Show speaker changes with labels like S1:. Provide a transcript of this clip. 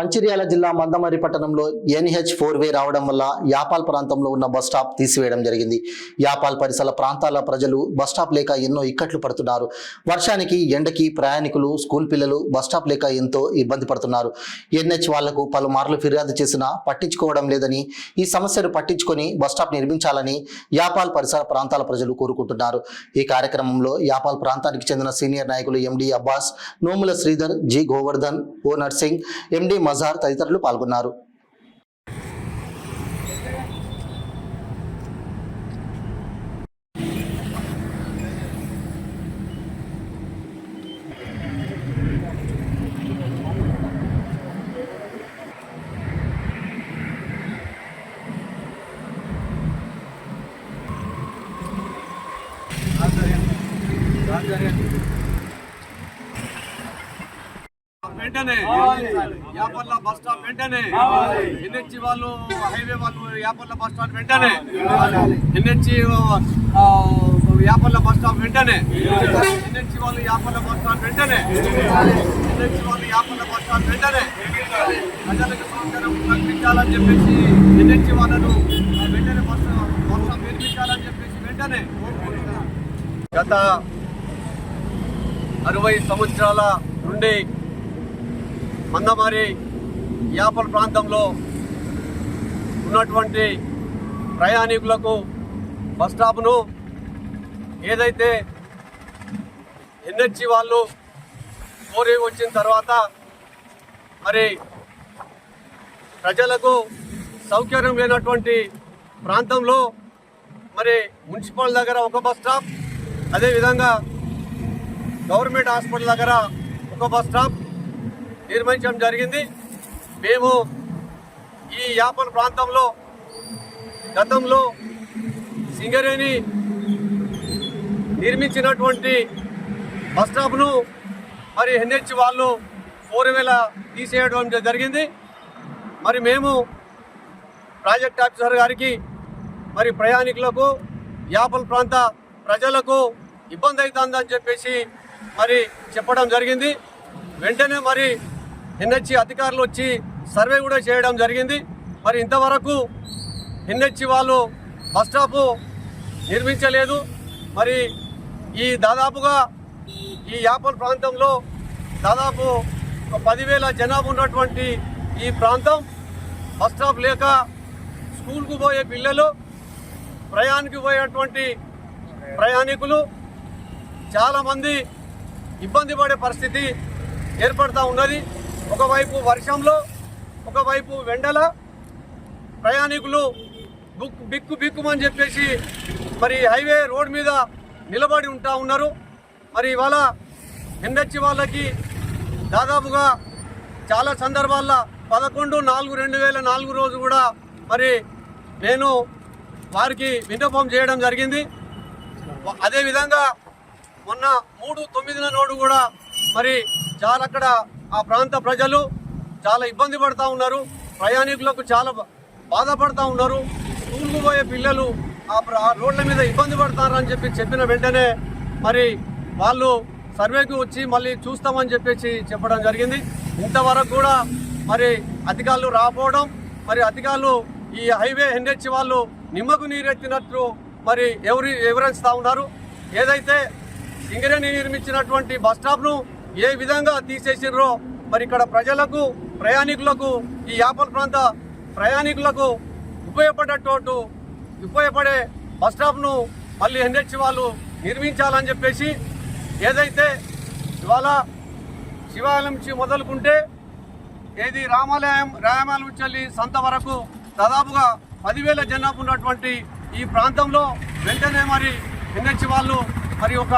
S1: మంచిర్యాల జిల్లా మందమరి పట్టణంలో NH4 రావడం వల్ల యాపాల్ ప్రాంతంలో ఉన్న బస్ స్టాప్ తీసివేయడం జరిగింది. యాపాల్ పరిసర ప్రాంతాల ప్రజలు బస్ స్టాప్ లేక ఎన్నో ఇక్కట్లు పడుతున్నారు. వర్షానికి ఎండకి ప్రయాణికులు, స్కూల్ పిల్లలు బస్ స్టాప్ లేక ఎంతో ఇబ్బంది పడుతున్నారు. NH వాళ్లకు పలుమార్లు ఫిర్యాదు చేసినా పట్టించుకోవడం లేదని, ఈ సమస్యను పట్టించుకొని బస్ స్టాప్ నిర్మించాలని యాపాల్ పరిసర ప్రాంతాల ప్రజలు కోరుకుంటున్నారు. ఈ కార్యక్రమంలో యాపాల్ ప్రాంతానికి చెందిన సీనియర్ నాయకులు MD Abbas, Nomula Sridhar, G Govardhan, O Narsing, MD Mazhar తదితరులు పాల్గొన్నారు.
S2: వెంటనే యాపల్ల బస్ స్టాప్ వెంటనే NH వాళ్ళు హైవే వాళ్ళు యాపల్ల బస్ స్టాప్ వెంటనే NH యాపల్ల బస్ స్టాప్ వెంటనే NH వాళ్ళు యాపల్ల బస్ స్టాప్ వెంటనే NH వాళ్ళు యాపల్ల బస్ స్టాప్ వెంటనే ప్రజలకు సౌకర్యం కల్పించాలని చెప్పేసి NH వాళ్ళను వెంటనే బస్ స్టాప్ నిర్మించాలని చెప్పేసి వెంటనే గత 60 సంవత్సరాల నుండి మందమరి యాపల్ ప్రాంతంలో ఉన్నటువంటి ప్రయాణికులకు బస్ స్టాప్ను ఏదైతే NH వాళ్ళు కోరి వచ్చిన తర్వాత మరి ప్రజలకు సౌకర్యం లేనటువంటి ప్రాంతంలో మరి మున్సిపల్ దగ్గర ఒక బస్ స్టాప్, అదేవిధంగా గవర్నమెంట్ హాస్పిటల్ దగ్గర ఒక బస్ స్టాప్ నిర్మించడం జరిగింది. మేము ఈ యాపల్ ప్రాంతంలో గతంలో సింగరేణి నిర్మించినటువంటి బస్ స్టాప్ను మరి NH వాళ్ళు 4 తీసేయడం జరిగింది. మరి మేము ప్రాజెక్ట్ ఆఫీసర్ గారికి మరి ప్రయాణికులకు యాపల్ ప్రాంత ప్రజలకు ఇబ్బంది అవుతుందని చెప్పేసి మరి చెప్పడం జరిగింది. వెంటనే మరి NH అధికారులు వచ్చి సర్వే కూడా చేయడం జరిగింది. మరి ఇంతవరకు NH వాళ్ళు బస్ స్టాపు నిర్మించలేదు. మరి ఈ దాదాపుగా ఈ యాపల్ ప్రాంతంలో దాదాపు 10,000 జనాభా ఉన్నటువంటి ఈ ప్రాంతం బస్ స్టాప్ లేక స్కూల్కు పోయే పిల్లలు, ప్రయాణానికి పోయేటువంటి ప్రయాణికులు చాలామంది ఇబ్బంది పడే పరిస్థితి ఏర్పడుతూ ఉన్నది. ఒకవైపు వర్షంలో, ఒకవైపు వెండల ప్రయాణికులు బిక్కుమని చెప్పేసి మరి హైవే రోడ్ మీద నిలబడి ఉంటా ఉన్నారు. మరి ఇవాళ NH వాళ్ళకి దాదాపుగా చాలా సందర్భాల్లో 11/4/2004 రోజు కూడా మరి నేను వారికి విన్నపం చేయడం జరిగింది. అదేవిధంగా మొన్న 3/9 నాడు కూడా మరి చాలా అక్కడ ఆ ప్రాంత ప్రజలు చాలా ఇబ్బంది పడుతూ ఉన్నారు. ప్రయాణికులకు చాలా బాధపడుతూ ఉన్నారు. స్కూల్కు పోయే పిల్లలు ఆ రోడ్ల మీద ఇబ్బంది పడతారని చెప్పిన వెంటనే మరి వాళ్ళు సర్వేకి వచ్చి మళ్ళీ చూస్తామని చెప్పడం జరిగింది. ఇంతవరకు కూడా మరి అధికారులు రాకపోవడం, మరి అధికారులు ఈ హైవే NH వాళ్ళు నిమ్మకు నీరెత్తినట్లు మరి వివరిస్తూ ఉన్నారు. ఏదైతే సింగరేణి నిర్మించినటువంటి బస్ స్టాప్ను ఏ విధంగా తీసేసిర్రో మరి ఇక్కడ ప్రజలకు, ప్రయాణికులకు, ఈ యాపల్ ప్రాంత ప్రయాణికులకు ఉపయోగపడే బస్ స్టాప్ను మళ్ళీ NH వాళ్ళు నిర్మించాలని చెప్పేసి ఏదైతే ఇవాళ శివాలయం నుంచి మొదలుకుంటే ఏది రామాలయం నుంచి సంత వరకు దాదాపుగా 10,000 జనాభా ఉన్నటువంటి ఈ ప్రాంతంలో వెంటనే మరి NH వాళ్ళు మరి ఒక